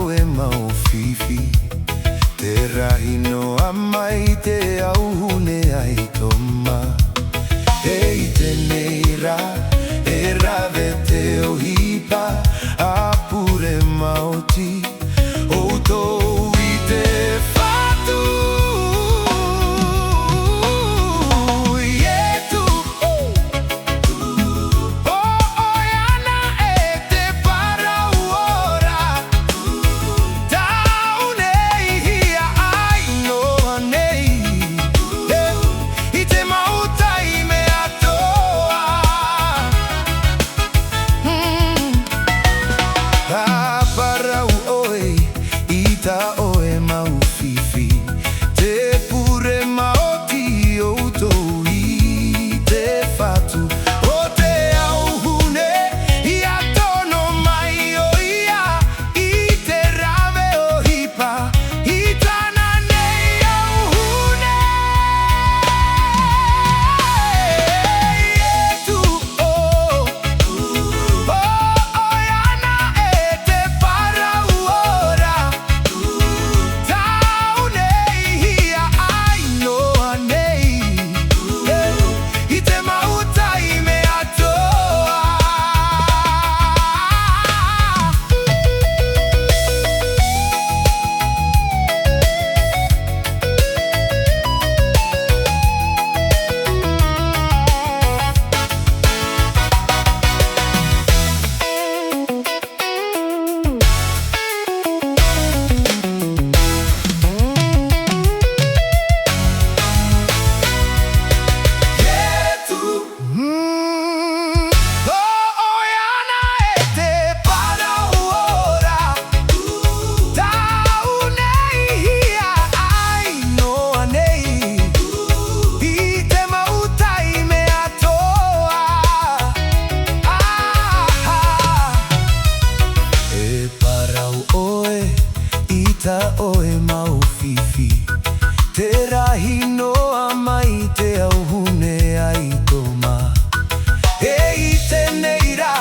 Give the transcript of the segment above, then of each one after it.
oe maufifi te rahi no amai te auhune ai toma e te neira e rave te ohipa apure mauti o tou i te fatu ietu o oiana e te parau ora tau nei hia ai noa nei i te mautai me atoa a parau oi i ta oe maufifi te pure maoti o tou i te fatu o te auhune i atono mai o ia i te rave o hipa i tana nei auhune ietu o oiana e te parau ora tau nei hia ai noa nei i te mautai me atoa ietu o oiana e te parau ora tau nei hia ai noa nei i te mautai me atoa e parau oe i ta oe maufifi te rahi noa mai te auhune ai toma e i te neira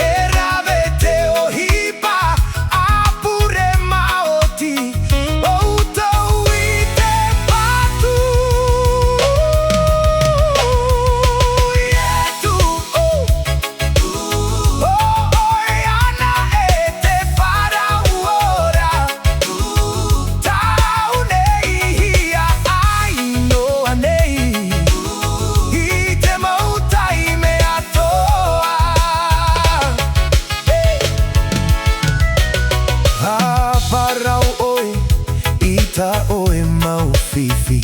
e rave te ohipa apure maoti o tou i te patu ietu o oiana e te parau ora tau nei hia ai noa nei i te mautai me atoa a parau oi i ta oe maufifi